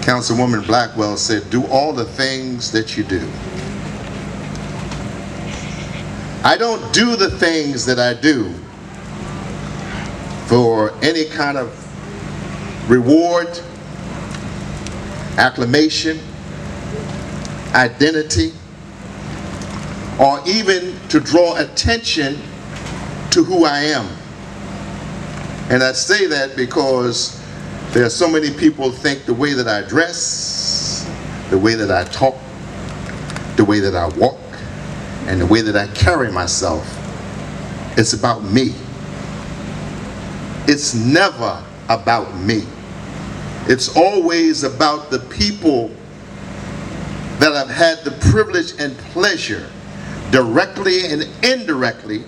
Councilwoman Blackwell said, do all the things that you do. I don't do the things that I do for any kind of reward, acclamation, identity, or even to draw attention to who I am. And I say that because there are so many people who think the way that I dress, the way that I talk, the way that I walk, and the way that I carry myself, it's about me. It's never about me. It's always about the people that I've had the privilege and pleasure, directly and indirectly,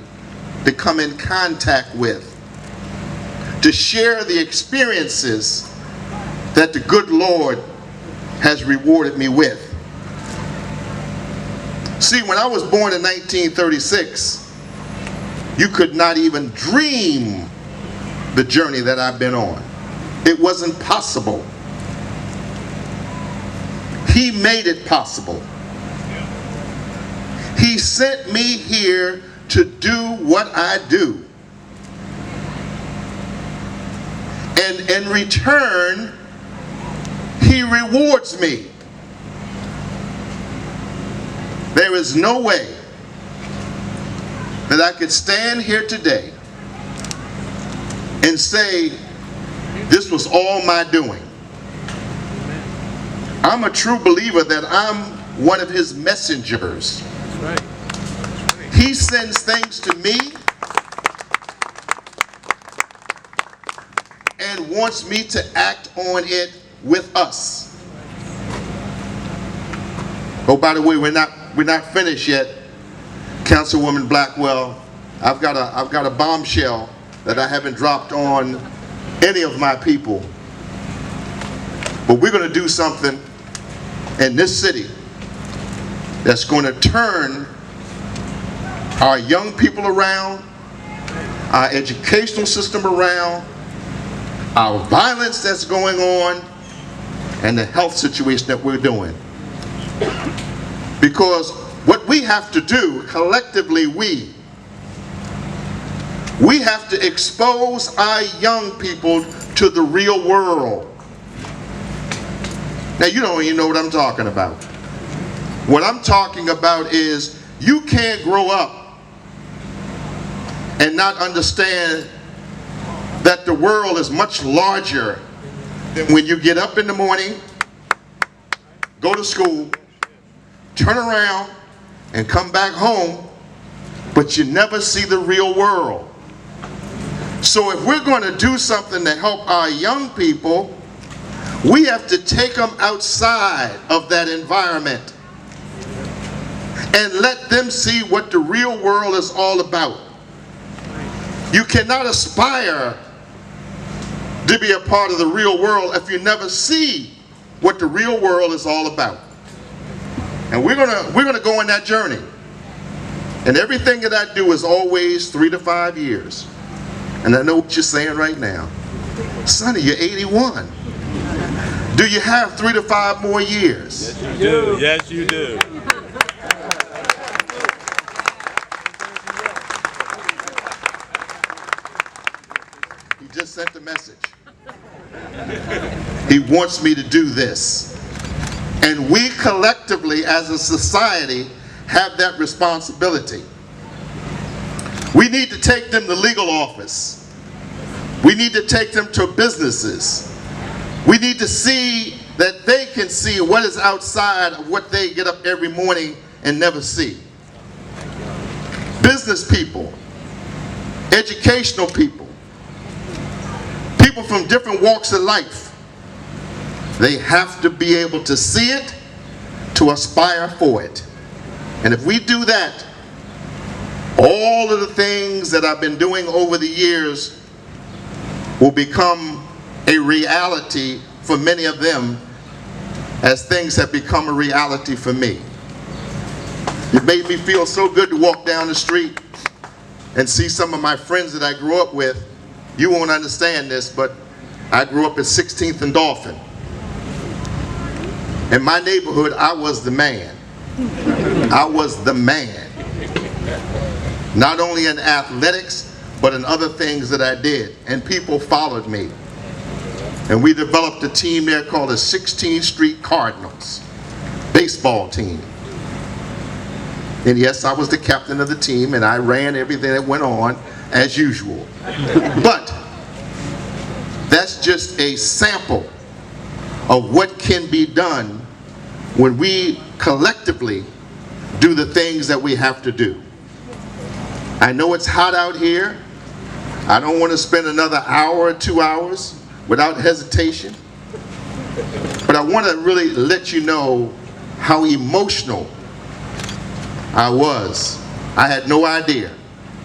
to come in contact with, to share the experiences that the good Lord has rewarded me with. See, when I was born in 1936, you could not even dream the journey that I've been on. It wasn't possible. He made it possible. He sent me here to do what I do. And in return, he rewards me. There is no way that I could stand here today and say, this was all my doing. I'm a true believer that I'm one of his messengers. That's right. That's right. He sends things to me and wants me to act on it with us. Oh, by the way, we're not finished yet, Councilwoman Blackwell. I've got a bombshell that I haven't dropped on any of my people. But we're going to do something in this city that's going to turn our young people around, our educational system around, our violence that's going on, and the health situation that we're doing. Because what we have to do, collectively we have to expose our young people to the real world. Now, you don't even know what I'm talking about. What I'm talking about is you can't grow up and not understand that the world is much larger than when you get up in the morning, go to school, turn around, and come back home, but you never see the real world. So if we're going to do something to help our young people, we have to take them outside of that environment and let them see what the real world is all about. You cannot aspire to be a part of the real world if you never see what the real world is all about. And we're gonna go on that journey. And everything that I do is always 3 to 5 years. And I know what you're saying right now. Sonny, you're 81. Do you have 3 to 5 more years? Yes, you do. Yes, you do. He just sent the message. He wants me to do this. And we collectively, as a society, have that responsibility. We need to take them to legal office. We need to take them to businesses. We need to see that they can see what is outside of what they get up every morning and never see. Business people, educational people, people from different walks of life. They have to be able to see it, to aspire for it. And if we do that, all of the things that I've been doing over the years will become a reality for many of them, as things have become a reality for me. It made me feel so good to walk down the street and see some of my friends that I grew up with. You won't understand this, but I grew up at 16th and Dolphin. In my neighborhood, I was the man. I was the man. Not only in athletics, but in other things that I did. And people followed me. And we developed a team there called the 16th Street Cardinals baseball team. And yes, I was the captain of the team, and I ran everything that went on as usual. But that's just a sample of what can be done when we collectively do the things that we have to do. I know it's hot out here. I don't want to spend another hour or 2 hours without hesitation. But I want to really let you know how emotional I was. I had no idea.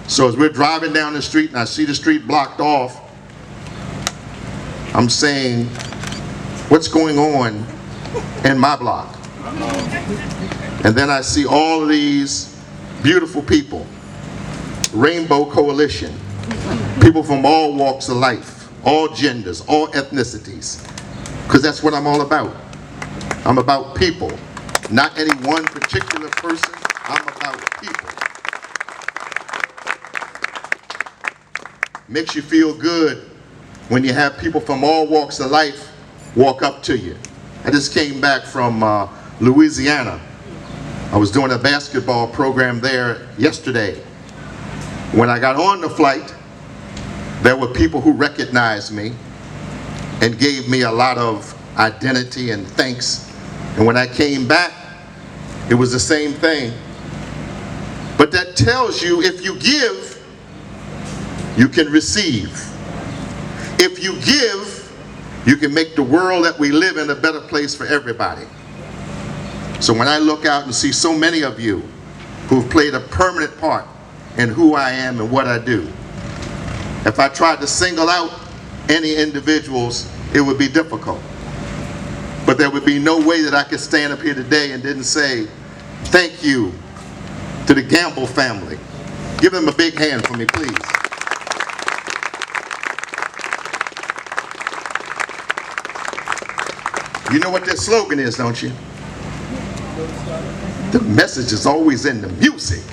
So as we're driving down the street and I see the street blocked off, I'm saying, what's going on in my block? And then I see all of these beautiful people, Rainbow Coalition, people from all walks of life, all genders, all ethnicities, because that's what I'm all about. I'm about people, not any one particular person. I'm about people. Makes you feel good when you have people from all walks of life walk up to you. I just came back from Louisiana. I was doing a basketball program there yesterday. When I got on the flight, there were people who recognized me and gave me a lot of identity and thanks. And when I came back, it was the same thing. But that tells you if you give, you can receive. If you give, you can make the world that we live in a better place for everybody. So when I look out and see so many of you who've played a permanent part in who I am and what I do, if I tried to single out any individuals, it would be difficult. But there would be no way that I could stand up here today and didn't say thank you to the Gamble family. Give them a big hand for me, please. You know what their slogan is, don't you? The message is always in the music.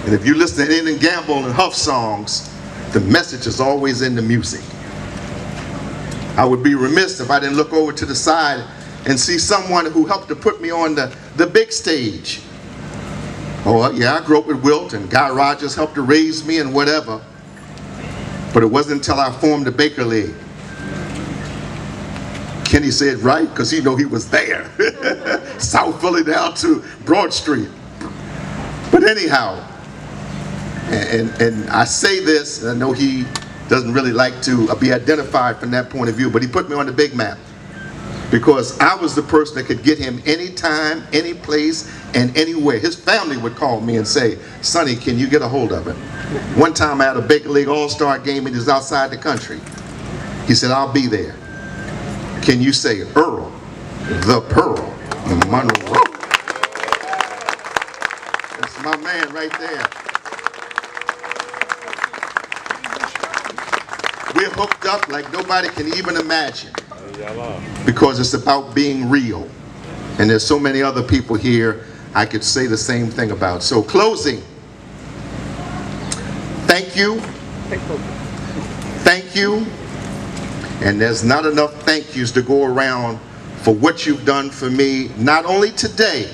And if you listen to any Gamble and Huff songs, the message is always in the music. I would be remiss if I didn't look over to the side and see someone who helped to put me on the big stage. Oh yeah, I grew up with Wilt and Guy Rogers helped to raise me and whatever. But it wasn't until I formed the Baker League. Kenny said right, because he know he was there. South Philly down to Broad Street. But anyhow, and I say this, and I know he doesn't really like to be identified from that point of view, but he put me on the big map. Because I was the person that could get him anytime, any place, and anywhere. His family would call me and say, Sonny, can you get a hold of him? One time I had a Baker League All-Star game and he was outside the country. He said, I'll be there. Can you say Earl, the Pearl, Monroe? That's my man right there. We're hooked up like nobody can even imagine. Because it's about being real. And there's so many other people here I could say the same thing about. So closing, thank you. Thank you. And there's not enough thank yous to go around for what you've done for me, not only today,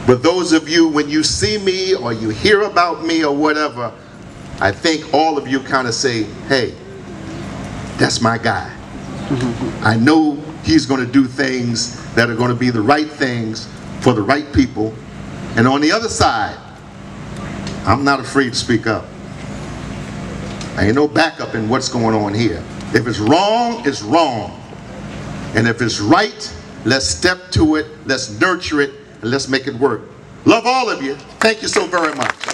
but those of you, when you see me or you hear about me or whatever, I think all of you kind of say, hey, that's my guy. I know he's going to do things that are going to be the right things for the right people. And on the other side, I'm not afraid to speak up. I ain't no backup in what's going on here. If it's wrong, it's wrong. And if it's right, let's step to it, let's nurture it, and let's make it work. Love all of you. Thank you so very much.